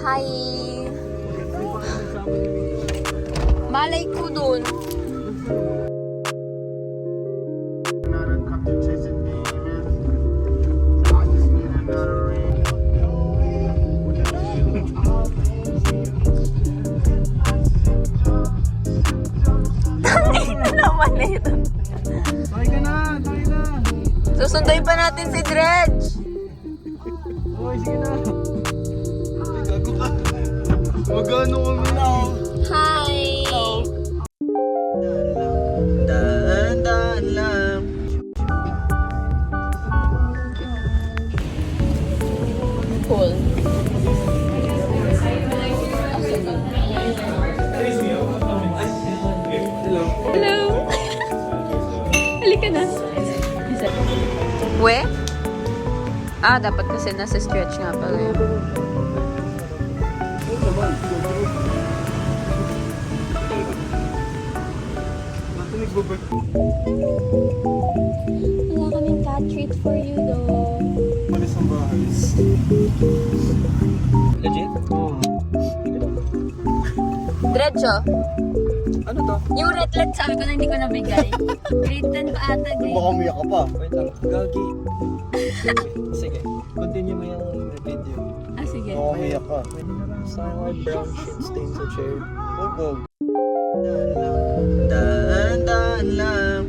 Hi! Malay ko dun. Ito naman ito. Tayo ka na, tayo na. Susunduin pa natin si Dredge. Okay, sige na. Ay, gago ka. Magano kami na. Hi! Daan lang. Cool. Hello! Halika na. We? Dapat kasi nasa stretch nga pala yun. Wala kaming cat treat for you though. Malis ang bahay. Legit? Oo. Diretso. Ano to? Yung redlet sabi ko na hindi ko nabigay. Grade 10 pa ata, grade. Baka umiyak ka pa. Wait lang. Gagi. Sige. Continue mo yung video. Sige. Baka umiyak ka. Sayang may brown shit stain sa chair. Oh, go. Daan lang.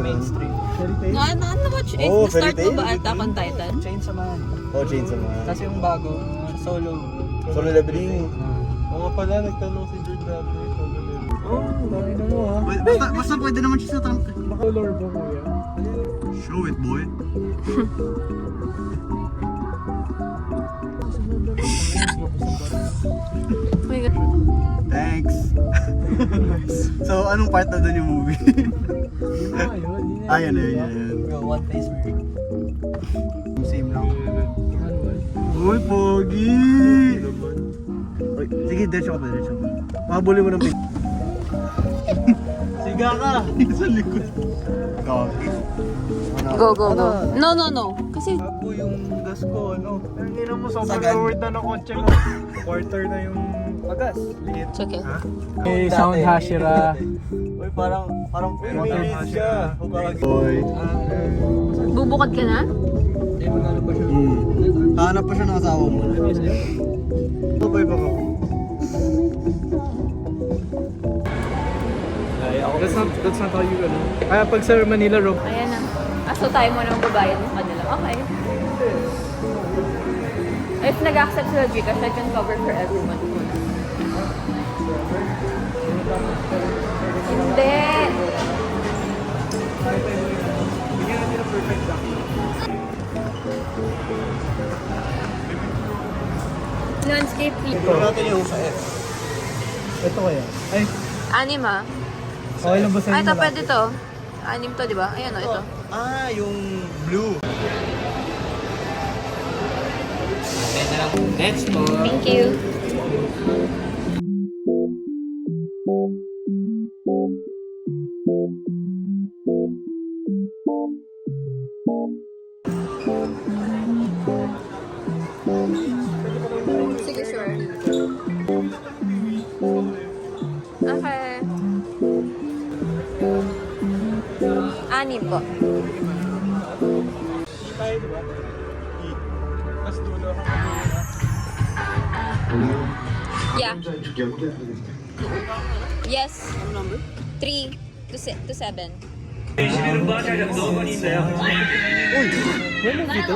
Mainstream. Fairy tale? Ano ba? Oh, Start fairy mo ba tale? Attack on Titan? Chainsaw Man. Oh, Chainsaw Man. Tapos yung bago, Solo. Solo Leveling. Oo pala, nagtanong si Jude dati. Solo Leveling. Oh, dami na mo ha. Basta pwede naman siya sa tank. Baka lore ba kuya? Show it, boy. Oh my God. Thanks. So, anong part na doon yung movie? Ayun, ayun. Go, one face mirror. Same lang. Uy, pogi! Uy, sige, diretso ka pa, diretso ka. Pakabuli mo ng pin. Siga ka! Sa likod. Gagi. Go, go, go. No. Kasi, Ako yung gas ko, ano? Ang ina mo, sobrang Sagad. lowered na ng kotse ko. Quarter na yung pagas. Liit. it's okay. May sound Hashira. Uy, parang Water siya. Boy. Bubukod ka na? Magkano ba siya? Hanap pa siya ng asawa mo. Boy pa ko. That's not how you ano. Kaya pag sa Manila Road, Ayan na. So tayo mo nang babayad mo kanila. Okay. If nag-accept sila Gcash, I can cover for everyone. Hindi. bigyan natin ng perfect back. Landscape please. Ito natin yung sa F. Ito kaya? Ay, Anim ah. okay lang ba sa'yo? Ay, ito pwede to. Anim to, di ba? Ayan o, ito. Ah, yung blue. Next po. Thank you. Sige, sure. Okay. Anim po. Tayo, di ba? Tapos dulo ako. Yeah. Yes. 3 to 7. Uy! Meron dito?